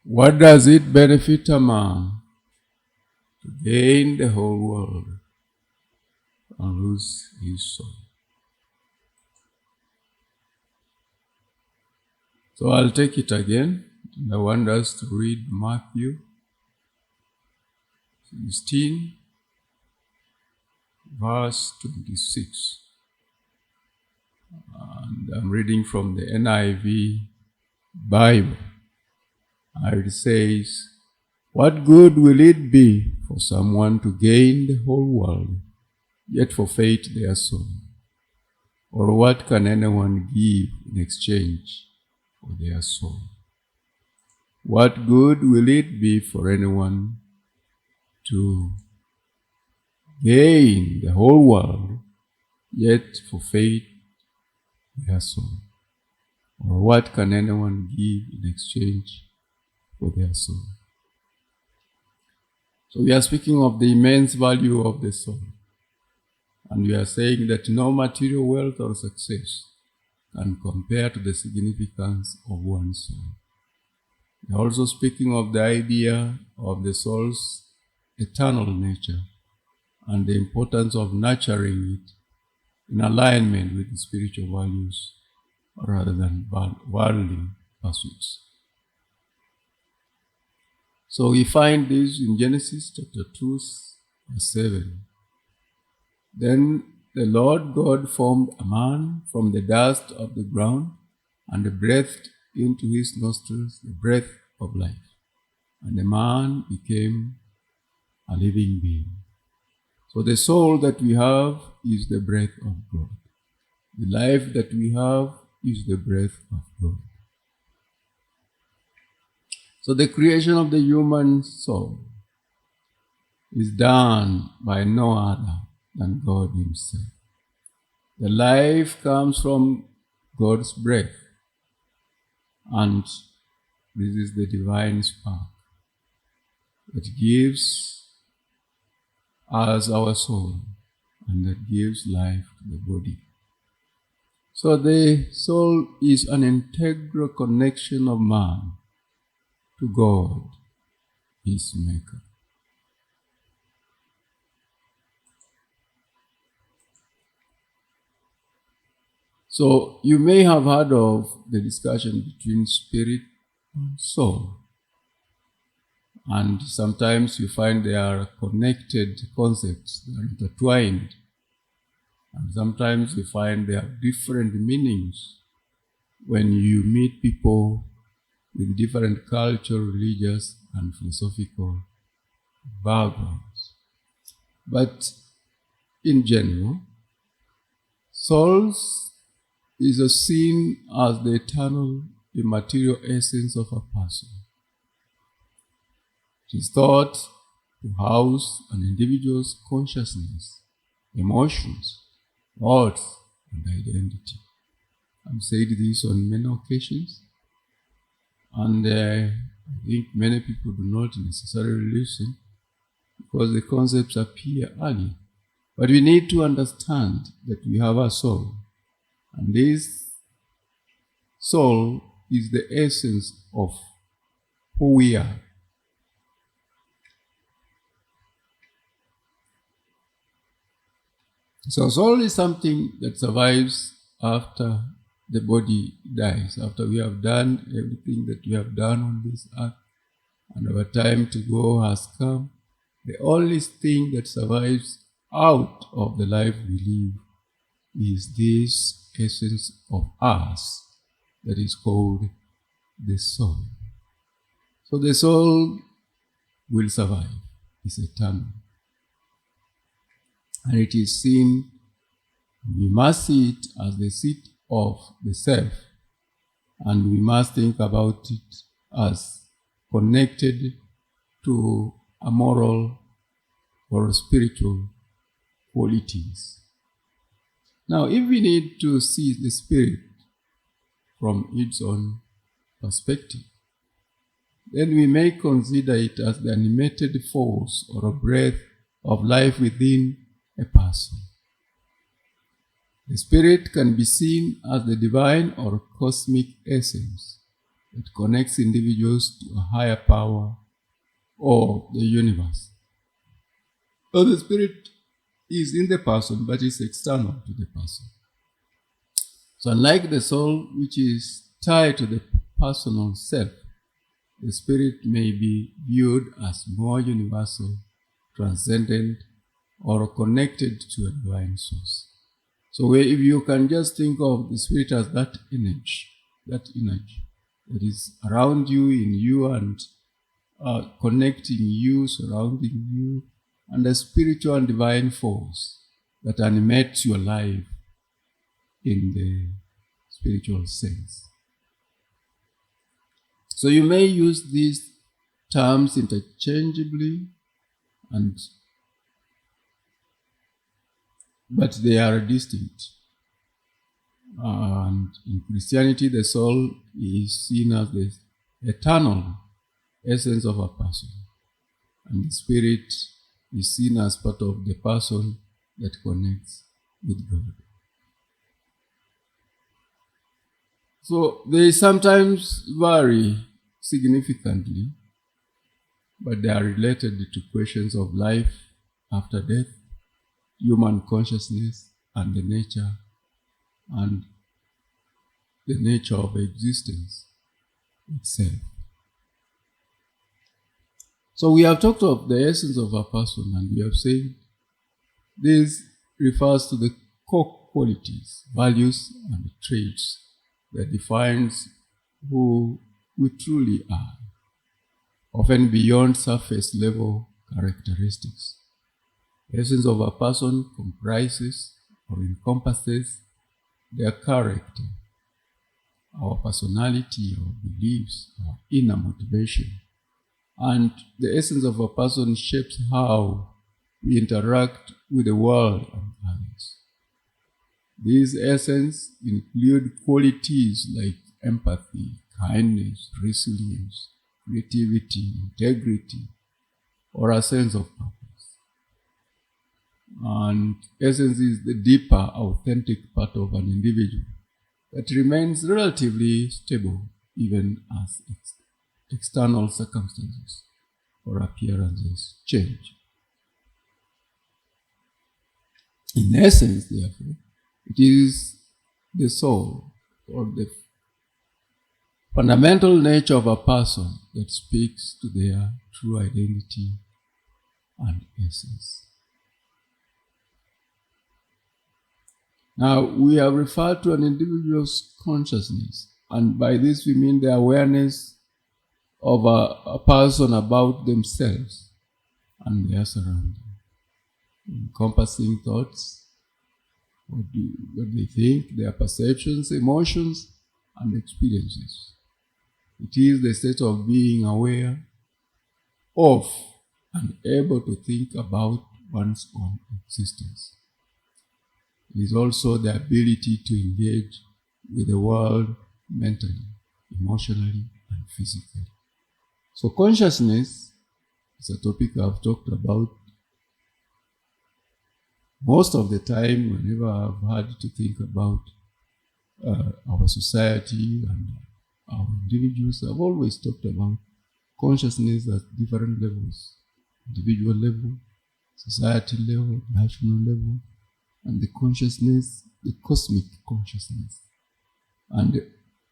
What does it benefit a man to gain the whole world and lose his soul? So I'll take it again. I want us to read Matthew 16, verse 26. And I'm reading from the NIV Bible. And it says, "What good will it be for someone to gain the whole world, yet forfeit their soul? Or what can anyone give in exchange for their soul? What good will it be for anyone to gain the whole world, yet forfeit their soul? Or what can anyone give in exchange for their soul?" So we are speaking of the immense value of the soul. And we are saying that no material wealth or success can compare to the significance of one's soul. We are also speaking of the idea of the soul's eternal nature and the importance of nurturing it in alignment with the spiritual values rather than worldly pursuits. So we find this in Genesis chapter 2, verse 7. "Then the Lord God formed a man from the dust of the ground and breathed into his nostrils the breath of life. And the man became a living being." So the soul that we have is the breath of God. The life that we have is the breath of God. So the creation of the human soul is done by no other than God himself. The life comes from God's breath, and this is the divine spark that gives us our soul and that gives life to the body. So the soul is an integral connection of man to God, his maker. So you may have heard of the discussion between spirit and soul. And sometimes you find they are connected concepts, they are intertwined. And sometimes you find they have different meanings when you meet people with different cultural, religious, and philosophical backgrounds. But in general, souls is seen as the eternal, immaterial essence of a person. It is thought to house an individual's consciousness, emotions, thoughts, and identity. I've said this on many occasions, and I think many people do not necessarily listen because the concepts appear early. But we need to understand that we have a soul, and this soul is the essence of who we are. So soul is something that survives after the body dies, after we have done everything that we have done on this earth, and our time to go has come. The only thing that survives out of the life we live is this essence of us that is called the soul. So the soul will survive, it's eternal. And it is seen, we must see it as the seat of the self, and we must think about it as connected to a moral or spiritual qualities. Now, if we need to see the spirit from its own perspective, then we may consider it as the animated force or a breath of life within a person. The spirit can be seen as the divine or cosmic essence that connects individuals to a higher power or the universe. So the spirit is in the person, but is external to the person. So unlike the soul, which is tied to the personal self, the spirit may be viewed as more universal, transcendent, or connected to a divine source. So if you can just think of the spirit as that energy that is around you, in you, and connecting you, surrounding you, and a spiritual and divine force that animates your life in the spiritual sense. So you may use these terms interchangeably, but they are distinct. And in Christianity, the soul is seen as the eternal essence of a person, and the spirit is seen as part of the person that connects with God. So they sometimes vary significantly, but they are related to questions of life after death, human consciousness, and the nature of existence itself. So we have talked of the essence of a person, and we have said this refers to the core qualities, values, and traits that defines who we truly are, often beyond surface level characteristics. The essence of a person comprises or encompasses their character, our personality, our beliefs, our inner motivation. And the essence of a person shapes how we interact with the world and others. These essences include qualities like empathy, kindness, resilience, creativity, integrity, or a sense of purpose. And essence is the deeper, authentic part of an individual that remains relatively stable even as external circumstances or appearances change. In essence, therefore, it is the soul or the fundamental nature of a person that speaks to their true identity and essence. Now, we have referred to an individual's consciousness, and by this we mean the awareness of a person about themselves and their surroundings, encompassing thoughts, what they think, their perceptions, emotions, and experiences. It is the state of being aware of and able to think about one's own existence. It is also the ability to engage with the world mentally, emotionally, and physically. So consciousness is a topic I've talked about most of the time whenever I've had to think about our society and our individuals. I've always talked about consciousness at different levels: individual level, society level, national level, and the consciousness, the cosmic consciousness. And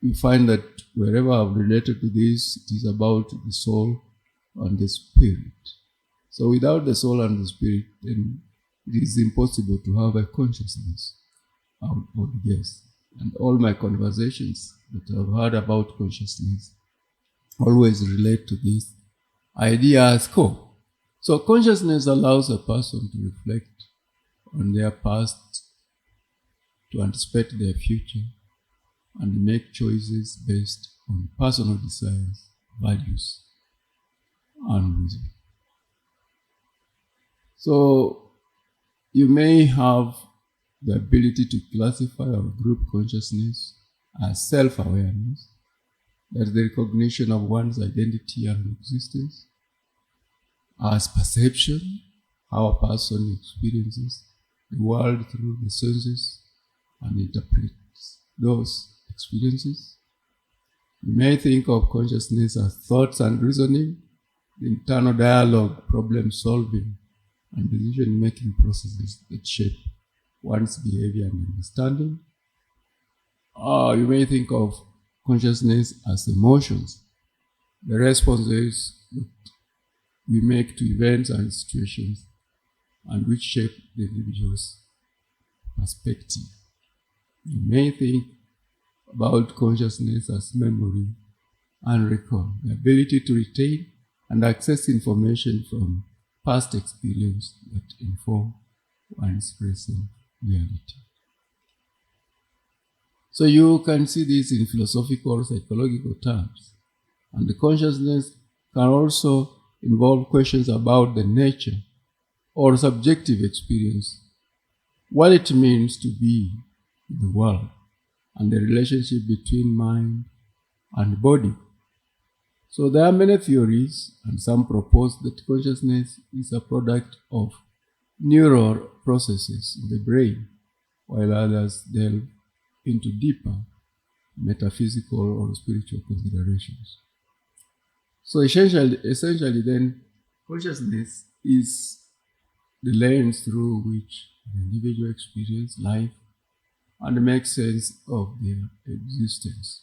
you find that wherever I've related to this, it is about the soul and the spirit. So without the soul and the spirit, then it is impossible to have a consciousness, I would guess. And all my conversations that I've had about consciousness always relate to this idea as core. So consciousness allows a person to reflect on their past, to anticipate their future, and make choices based on personal desires, values, and reason. So you may have the ability to classify or group consciousness as self-awareness, that's the recognition of one's identity and existence, as perception, how a person experiences the world through the senses, and interprets those experiences. You may think of consciousness as thoughts and reasoning, the internal dialogue, problem solving, and decision-making processes that shape one's behavior and understanding. You may think of consciousness as emotions, the responses that we make to events and situations, and which shape the individual's perspective. You may think about consciousness as memory and recall, the ability to retain and access information from past experience that inform one's present reality. So you can see this in philosophical or psychological terms. And the consciousness can also involve questions about the nature or subjective experience, what it means to be in the world, and the relationship between mind and body. So there are many theories, and some propose that consciousness is a product of neural processes in the brain, while others delve into deeper metaphysical or spiritual considerations. So essentially then, consciousness is the lens through which an individual experiences life and makes sense of their existence.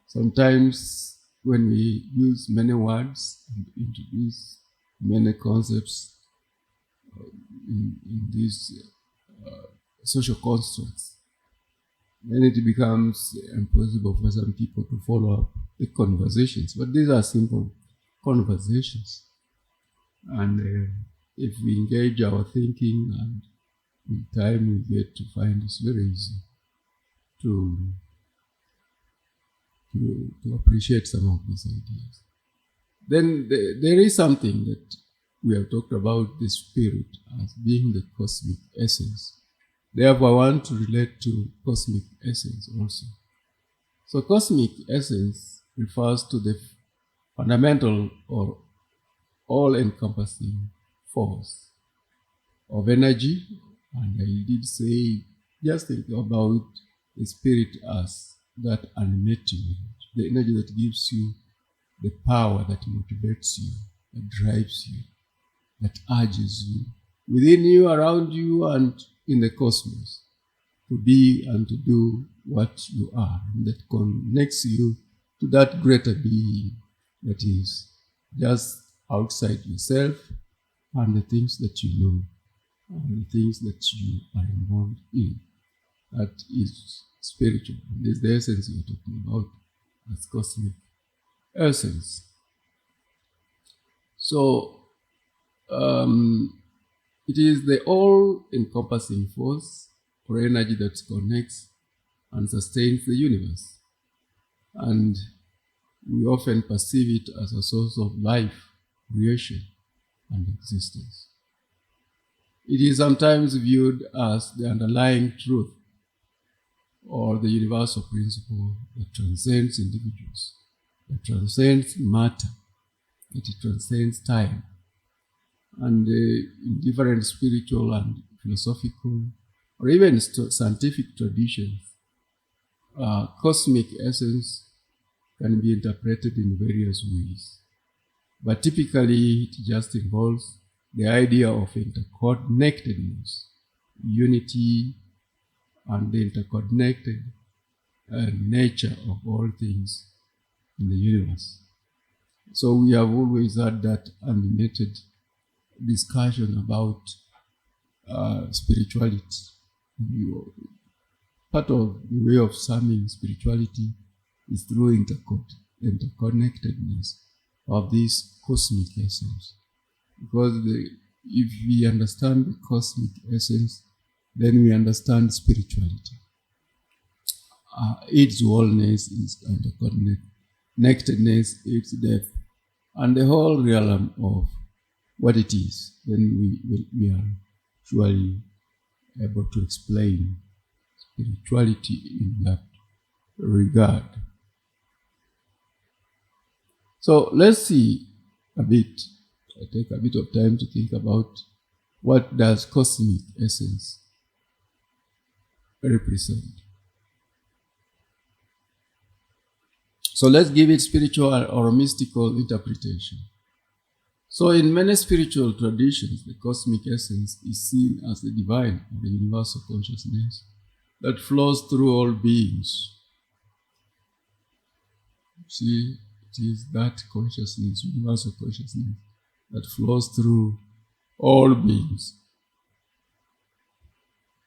Sometimes when we use many words and introduce many concepts in these social constructs, then it becomes impossible for some people to follow up the conversations. But these are simple conversations. And if we engage our thinking, and in time we get to find it's very easy to appreciate some of these ideas. Then there is something that we have talked about, the spirit as being the cosmic essence. Therefore, I want to relate to cosmic essence also. So cosmic essence refers to the fundamental or all-encompassing force of energy. And I did say, just think about the spirit as that animating energy, the energy that gives you the power, that motivates you, that drives you, that urges you, within you, around you, and in the cosmos, to be and to do what you are, and that connects you to that greater being that is just outside yourself and the things that you know and the things that you are involved in. That is spiritual. This is the essence we are talking about as cosmic essence. So it is the all-encompassing force or energy that connects and sustains the universe. And we often perceive it as a source of life, creation, and existence. It is sometimes viewed as the underlying truth or the universal principle that transcends individuals, that transcends matter, that it transcends time. And in different spiritual and philosophical or even scientific traditions, cosmic essence can be interpreted in various ways. But typically, it just involves the idea of interconnectedness, unity, and the interconnected nature of all things in the universe. So we have always had that animated discussion about spirituality. Part of the way of summing spirituality is through interconnectedness of this cosmic essence. Because if we understand the cosmic essence, then we understand spirituality. Its wholeness, its interconnectedness, its depth, and the whole realm of what it is. Then we are surely able to explain spirituality in that regard. So let's see a bit, take a bit of time to think about what does cosmic essence represent. So let's give it spiritual or mystical interpretation. So in many spiritual traditions, the cosmic essence is seen as the divine or the universal consciousness that flows through all beings. See, it is that consciousness, universal consciousness, that flows through all beings.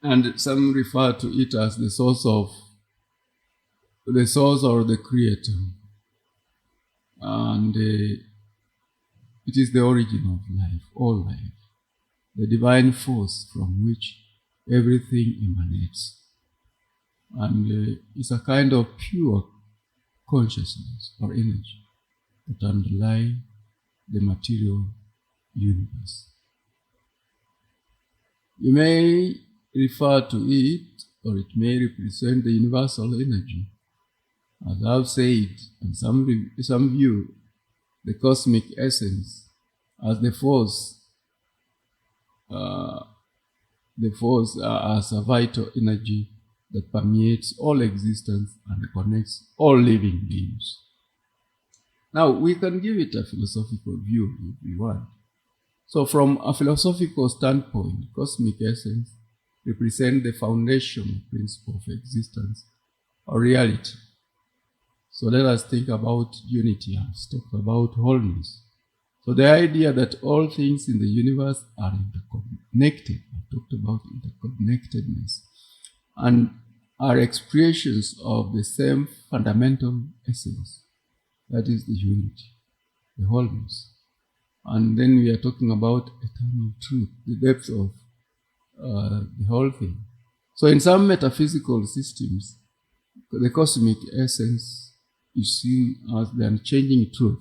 And some refer to it as the source or the creator. And it is the origin of life, all life, the divine force from which everything emanates. And it's a kind of pure consciousness or energy that underlies the material universe. You may refer to it, or it may represent the universal energy. As I've said, and some view the cosmic essence as the force as a vital energy that permeates all existence and connects all living beings. Now, we can give it a philosophical view if we want. So from a philosophical standpoint, cosmic essence represents the foundational principle of existence or reality. So let us think about unity. I've talked about wholeness. So the idea that all things in the universe are interconnected. I talked about interconnectedness and are expressions of the same fundamental essence. That is the unity, the wholeness. And then we are talking about eternal truth, the depth of the whole thing. So in some metaphysical systems, the cosmic essence is seen as the unchanging truth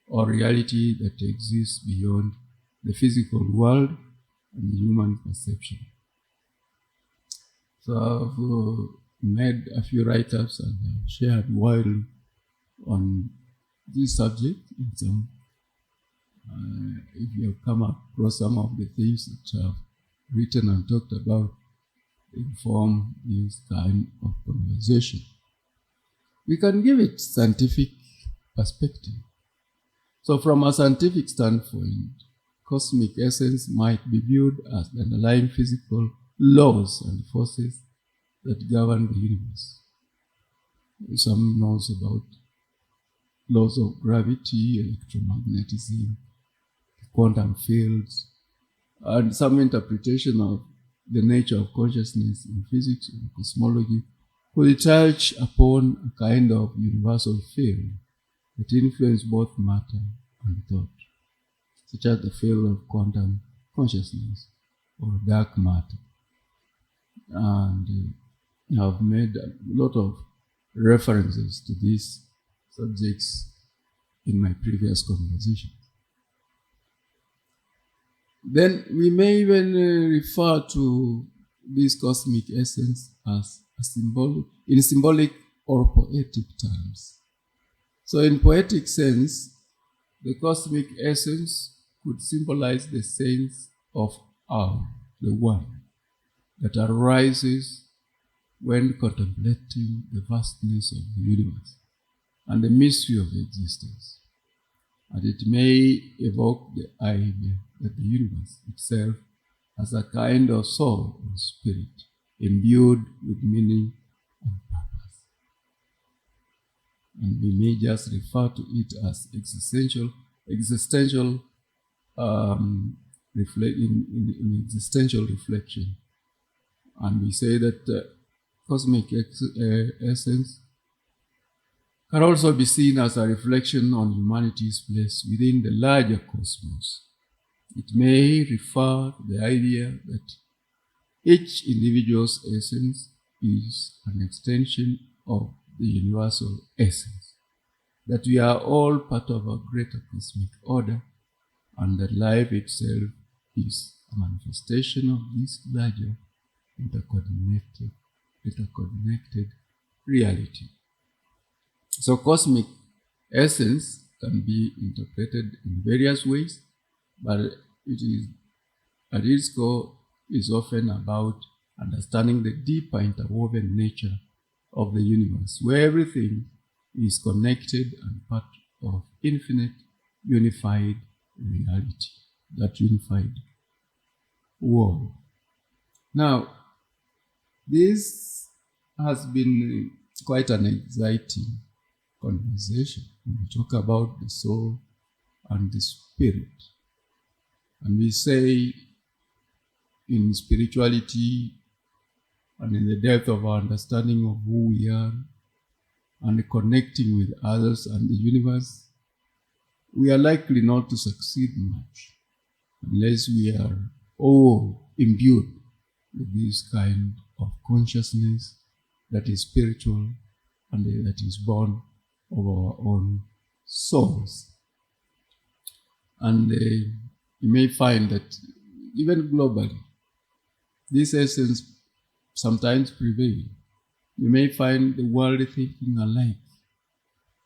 or reality that exists beyond the physical world and the human perception. So I've made a few write-ups and shared widely on this subject. If you have come across some of the things that I've written and talked about, inform this kind of conversation. We can give it scientific perspective. So from a scientific standpoint, cosmic essence might be viewed as the underlying physical laws and forces that govern the universe. Some knows about laws of gravity, electromagnetism, quantum fields, and some interpretation of the nature of consciousness in physics and cosmology could touch upon a kind of universal field that influences both matter and thought, such as the field of quantum consciousness or dark matter. And I've made a lot of references to these subjects in my previous conversations. Then we may even refer to this cosmic essence as in symbolic or poetic terms. So in poetic sense, the cosmic essence could symbolize the sense of awe, the one that arises when contemplating the vastness of the universe and the mystery of existence. And it may evoke the idea that the universe itself has a kind of soul or spirit imbued with meaning and purpose. And we may just refer to it as existential existential reflection. And we say that cosmic essence can also be seen as a reflection on humanity's place within the larger cosmos. It may refer to the idea that each individual's essence is an extension of the universal essence, that we are all part of a greater cosmic order, and that life itself is a manifestation of this larger interconnected reality. So cosmic essence can be interpreted in various ways, but it is at its core is often about understanding the deeper interwoven nature of the universe, where everything is connected and part of infinite unified reality, that unified world. Now, this has been quite an exciting conversation when we talk about the soul and the spirit. And we say in spirituality and in the depth of our understanding of who we are and connecting with others and the universe, we are likely not to succeed much unless we are all imbued with this kind of consciousness that is spiritual and that is born of our own souls. And you may find that even globally, this essence sometimes prevails. You may find the world thinking alike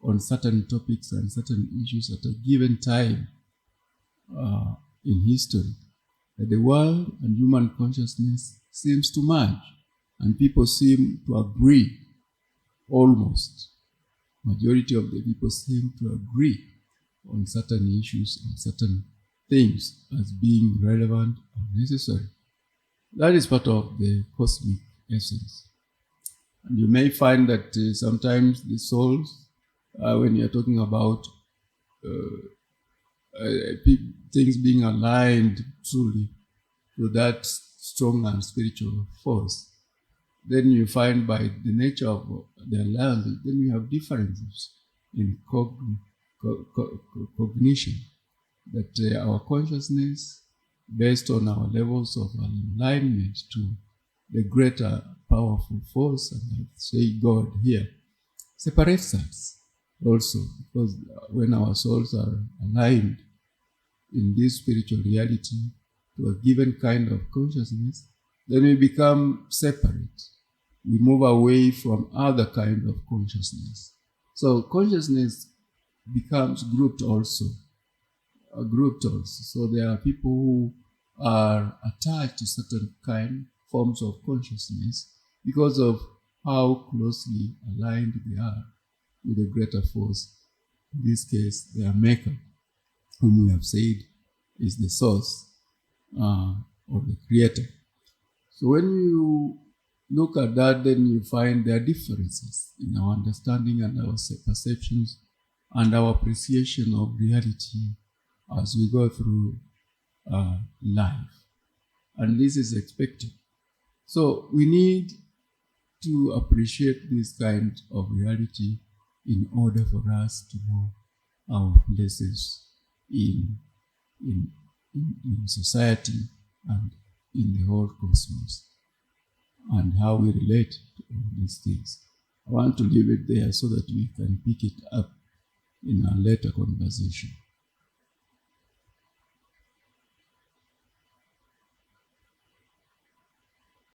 on certain topics and certain issues at a given time in history. That the world and human consciousness seems to merge, and people seem to agree almost. Majority of the people seem to agree on certain issues and certain things as being relevant and necessary. That is part of the cosmic essence. And you may find that sometimes the souls, when you're talking about things being aligned truly to that strong and spiritual force, then you find by the nature of the alliance, then you have differences in cognition, that our consciousness, based on our levels of alignment to the greater powerful force, and I say God here, separates us also, because when our souls are aligned in this spiritual reality to a given kind of consciousness, then we become separate. We move away from other kind of consciousness. So consciousness becomes grouped also. So there are people who are attached to certain forms of consciousness because of how closely aligned they are with the greater force. In this case, their maker, whom we have said is the source or the creator. So when you look at that, then you find there are differences in our understanding and our perceptions and our appreciation of reality as we go through life. And this is expected. So we need to appreciate this kind of reality in order for us to know our places in society and in the whole cosmos, and how we relate to all these things. I want to leave it there so that we can pick it up in our later conversation.